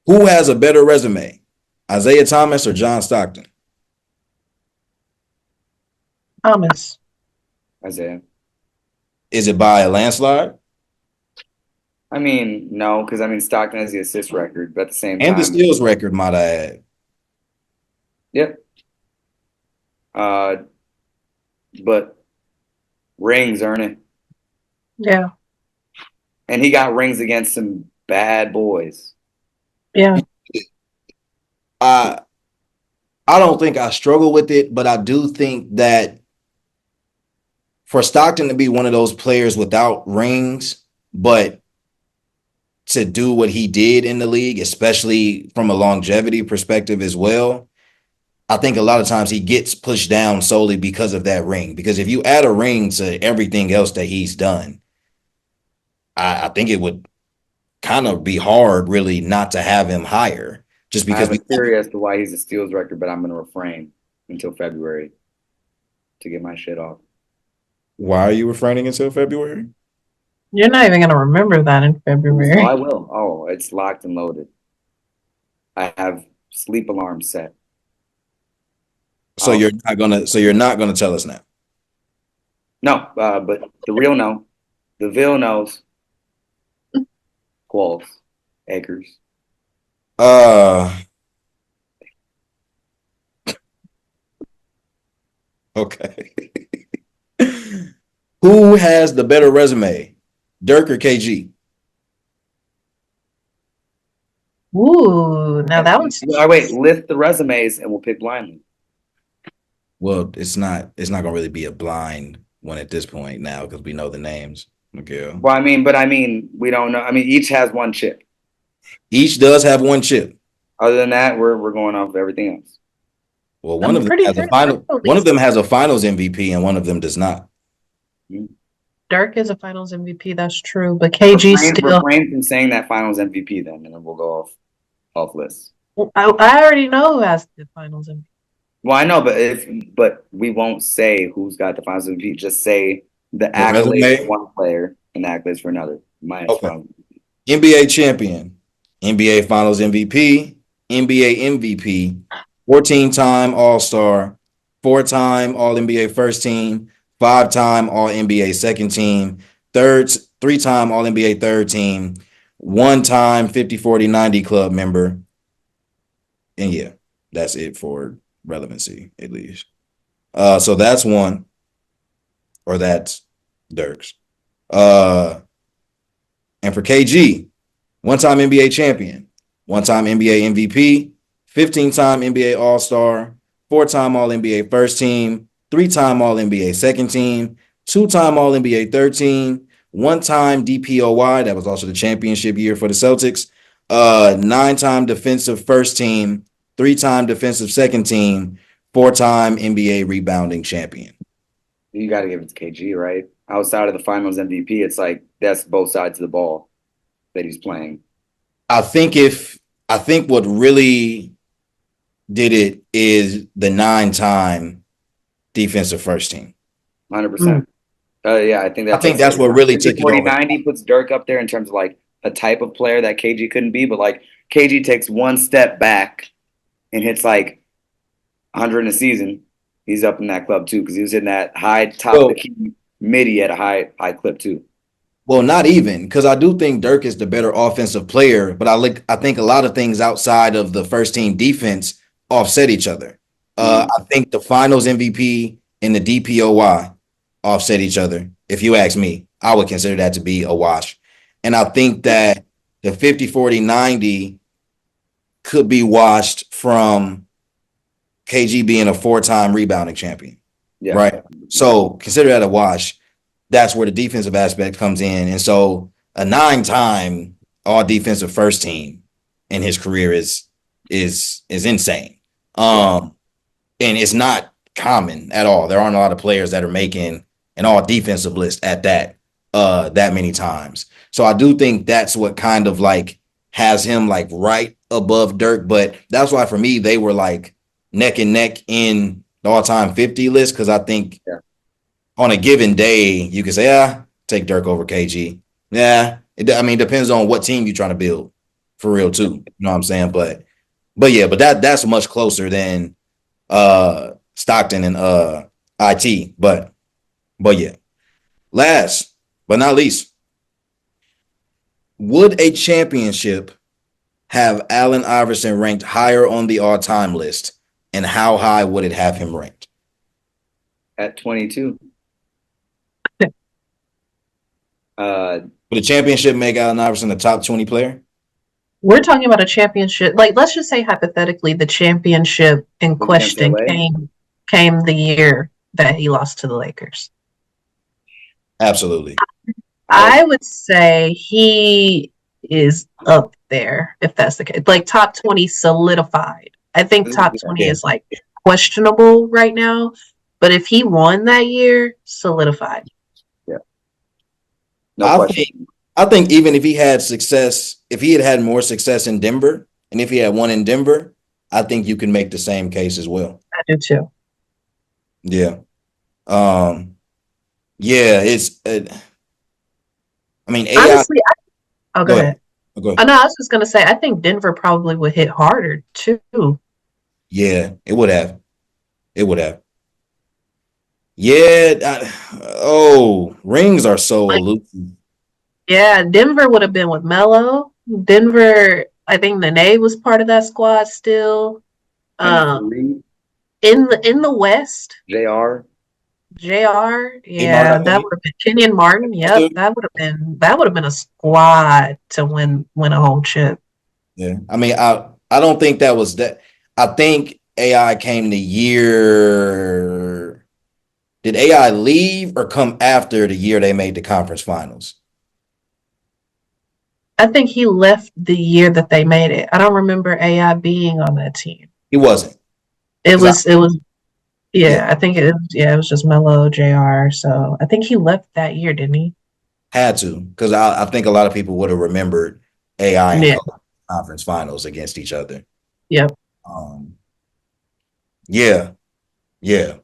Who has a better resume, Isaiah Thomas or John Stockton? Thomas. Isaiah. Is it by a landslide? I mean, no, because I mean Stockton has the assist record, but at the same And the time, steals record, might I add. yep. Uh, but rings, earn it, Yeah. and he got rings against some bad boys. Yeah. I I don't think I struggle with it, but I do think that for Stockton to be one of those players without rings, but to do what he did in the league, especially from a longevity perspective as well, I think a lot of times he gets pushed down solely because of that ring. Because if you add a ring to everything else that he's done, I think it would kind of be hard, really, not to have him higher. Just I because have a we, theory as to why he's a steals record, but I'm going to refrain until February to get my shit off. why are you refraining until February? You're not even gonna remember that in Oh, February. I will. Oh, it's locked and loaded. I have sleep alarms set. So Oh, you're not gonna tell us now. no, but the real no. The Ville knows. Qualls. Acres. Uh okay. Who has the better resume? Dirk or KG? Ooh, now that was Wait, list the resumes and we'll pick blindly. Well, it's not gonna really be a blind one at this point now because we know the names. Okay. Well, I mean, we don't know. I mean, each has one chip. Each does have one chip. Other than that, we're going off of everything else. Well, I'm pretty sure one of them has a finals MVP and one of them does not. Dirk is a finals MVP, that's true. But KG still Refrain from saying that finals MVP then, and then we'll go off list. I already know who has the finals MVP. Well, I know, but we won't say who's got the finals MVP. Just say the The accolades for resume? one player and the accolades for another. Minus Okay. finals. NBA champion, NBA Finals MVP, NBA MVP, 14-time All-Star, 4-time All-NBA first team, 5-time All-NBA second team, 3-time All-NBA third team, 1-time 50-40-90 club member. And yeah, that's it for relevancy, at least. So that's one, or that's Dirk's. And for KG, one-time NBA champion, one-time NBA MVP, 15-time NBA All-Star, 4-time All-NBA first team, 3-time All-NBA second team, 2-time All-NBA third team, 1-time DPOY, that was also the championship year for the Celtics, 9-time defensive first team, 3-time defensive second team, 4-time NBA rebounding champion. You got to give it to KG, right? Outside of the finals MVP, it's like that's both sides of the ball that he's playing. I think what really did it is the 9-time defensive first team. 100%. Yeah, I think I that's think that's what really took it 40 over. 90 puts Dirk up there in terms of like a type of player that KG couldn't be, but like KG takes one step back and hits like 100 in a season. He's up in that club too because he was in that high top of the key midi at a high clip too. Well, not even, because I do think Dirk is the better offensive player, but I think a lot of things outside of the first team defense offset each other. I think the Finals MVP and the DPOY offset each other. If you ask me, I would consider that to be a wash. And I think that the 50-40-90 could be washed from KG being a 4-time rebounding champion. Yeah. Right. So consider that a wash. That's where the defensive aspect comes in. And so a 9-time all defensive first team in his career is insane. And it's not common at all. There aren't a lot of players that are making an all defensive list at that many times. So I do think that's what kind of like has him like right above Dirk. But that's why for me they were like neck and neck in the all-time 50 list, because I think on a given day you can say, take Dirk over KG. Yeah, it depends on what team you're trying to build. for real too. You know what I'm saying? But yeah, but that's much closer than Stockton and IT. But yeah. Last but not least, would a championship have Allen Iverson ranked higher on the all-time list, and how high would it have him ranked? At 22. Would a championship make Allen Iverson a top 20 player? We're talking about a championship. Like, let's just say hypothetically, the championship in Against question LA? came the year that he lost to the Lakers. Absolutely. I would say he is up there, if that's the case. Like top 20 solidified. I think top 20 Yeah. is like questionable right now. But if he won that year, solidified. No I question. I think even if he had success, if he had more success in Denver, and if he had one in Denver, I think you can make the same case as well. I do too. Yeah. Yeah, it's I mean, AI. Honestly, oh, go ahead. Go Oh, ahead. no, I was just going to say, I think Denver probably would hit harder too. Yeah, it would have. It would have. Yeah. Rings are so Like, elusive. yeah, Denver would have been with Melo. Denver, I think Nene was part of that squad still. Um, Reed, in the West, JR. JR, Hey, yeah, that Martin, would have been Kenyon Martin. Yep, that would have been a squad to win a whole chip. yeah. I mean, I don't think that was that. I think AI came the year. Did AI leave or come after the year they made the conference finals? I think he left the year that they made it. I don't remember AI being on that team. He wasn't. It 'Cause I, was yeah, yeah, I think it was just Melo, JR. So I think he left that year, didn't he? had to, because I think a lot of people would have remembered AI and Yeah. conference finals against each other. Yep. Yeah, yeah.